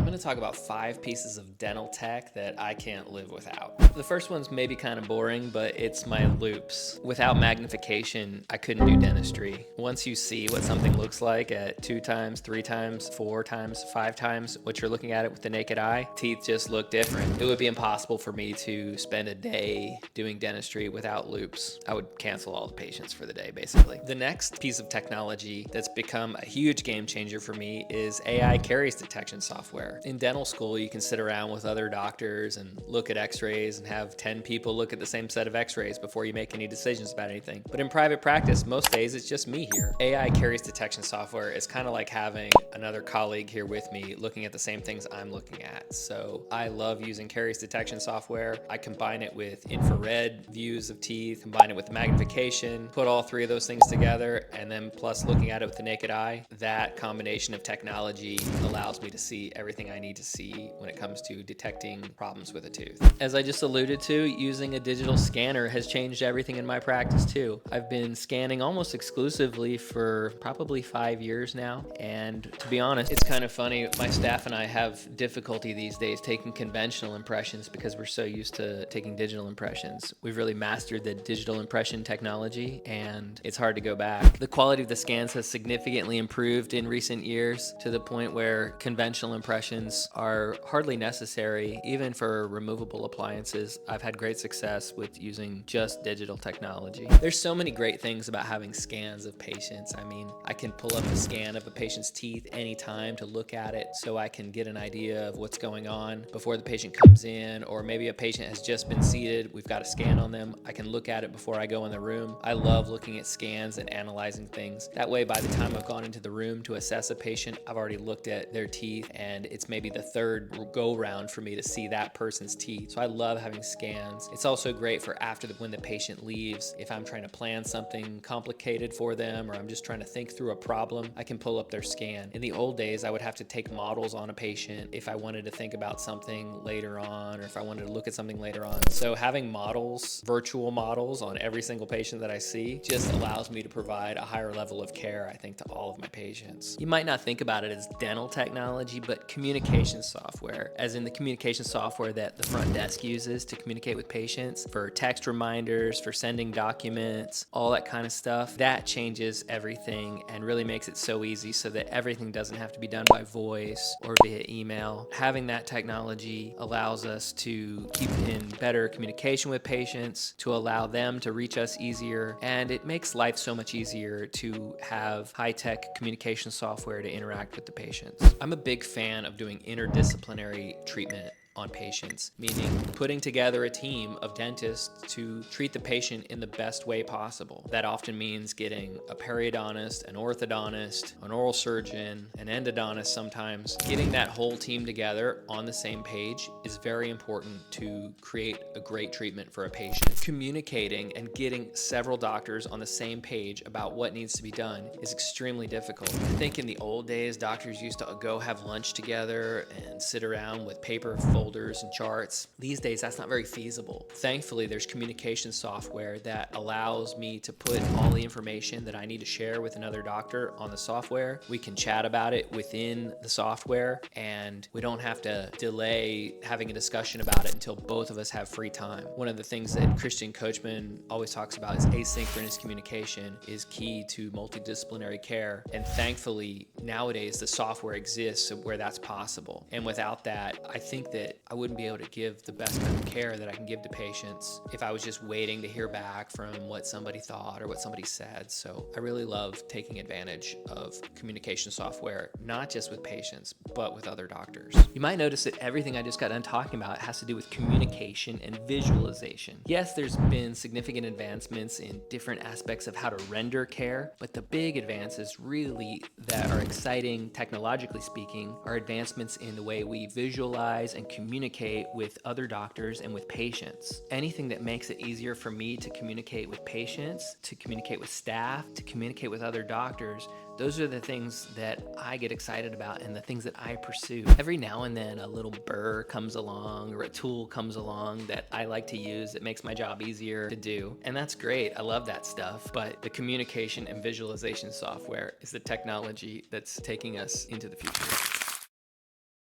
going to talk about 5 pieces of dental tech that I can't live without. The first one's maybe kind of boring, but it's my loupes. Without magnification, I couldn't do dentistry. Once you see what something looks like at 2 times, 3 times, 4 times, 5 times what you're looking at it with the naked eye, teeth just look different. It would be impossible for me to spend a day doing dentistry without loupes. I would cancel all the patients for the day, basically. The next piece of technology that's become a huge game changer for me is AI caries detection software. In dental school, you can sit around with other doctors and look at x-rays and have 10 people look at the same set of x-rays before you make any decisions about anything. But in private practice, most days it's just me here. AI caries detection software is kind of like having another colleague here with me looking at the same things I'm looking at. So I love using caries detection software. I combine it with infrared views of teeth, combine it with magnification, put all 3 of those things together, and then plus looking at it with the naked eye. That combination of technology allows me to see everything I need to see when it comes to detecting problems with a tooth. As I just alluded to, using a digital scanner has changed everything in my practice too. I've been scanning almost exclusively for probably 5 years now, and to be honest, it's kind of funny. My staff and I have difficulty these days taking conventional impressions because we're so used to taking digital impressions. We've really mastered the digital impression technology, and it's hard to go back. The quality of the scans has significantly improved in recent years to the point where conventional impressions are hardly necessary, even for removable appliances. I've had great success with using just digital technology. There's so many great things about having scans of patients. I mean, I can pull up a scan of a patient's teeth anytime to look at it so I can get an idea of what's going on before the patient comes in, or maybe a patient has just been seated, we've got a scan on them. I can look at it before I go in the room. I love looking at scans and analyzing things. That way, by the time I've gone into the room to assess a patient, I've already looked at their teeth, and it's maybe the 3rd go round for me to see that person's teeth. So I love having scans. It's also great for when the patient leaves. If I'm trying to plan something complicated for them, or I'm just trying to think through a problem, I can pull up their scan. In the old days, I would have to take models on a patient if I wanted to think about something later on, or if I wanted to look at something later on. So having models, virtual models on every single patient that I see just allows me to provide a higher level of care, I think, to all of my patients. You might not think about it as dental technology, but communication software, as in the communication software that the front desk uses to communicate with patients, for text reminders, for sending documents, all that kind of stuff, that changes everything and really makes it so easy so that everything doesn't have to be done by voice or via email. Having that technology allows us to keep in better communication with patients, to allow them to reach us easier, and it makes life so much easier to have high-tech communication software to interact with the patients. I'm a big fan of doing interdisciplinary treatment on patients, meaning putting together a team of dentists to treat the patient in the best way possible. That often means getting a periodontist, an orthodontist, an oral surgeon, an endodontist sometimes. Getting that whole team together on the same page is very important to create a great treatment for a patient. Communicating and getting several doctors on the same page about what needs to be done is extremely difficult. I think in the old days, doctors used to go have lunch together and sit around with paper folders and charts. These days, that's not very feasible. Thankfully, there's communication software that allows me to put all the information that I need to share with another doctor on the software. We can chat about it within the software, and we don't have to delay having a discussion about it until both of us have free time. One of the things that Christian Coachman always talks about is asynchronous communication is key to multidisciplinary care, and thankfully, nowadays, the software exists where that's possible. And without that, I think that I wouldn't be able to give the best kind of care that I can give to patients if I was just waiting to hear back from what somebody thought or what somebody said. So I really love taking advantage of communication software, not just with patients, but with other doctors. You might notice that everything I just got done talking about has to do with communication and visualization. Yes, there's been significant advancements in different aspects of how to render care, but the big advances really that are exciting, technologically speaking, are advancements in the way we visualize and communicate with other doctors and with patients. Anything that makes it easier for me to communicate with patients, to communicate with staff, to communicate with other doctors, those are the things that I get excited about and the things that I pursue. Every now and then a little burr comes along or a tool comes along that I like to use that makes my job easier to do. And that's great. I love that stuff. But the communication and visualization software is the technology that's taking us into the future.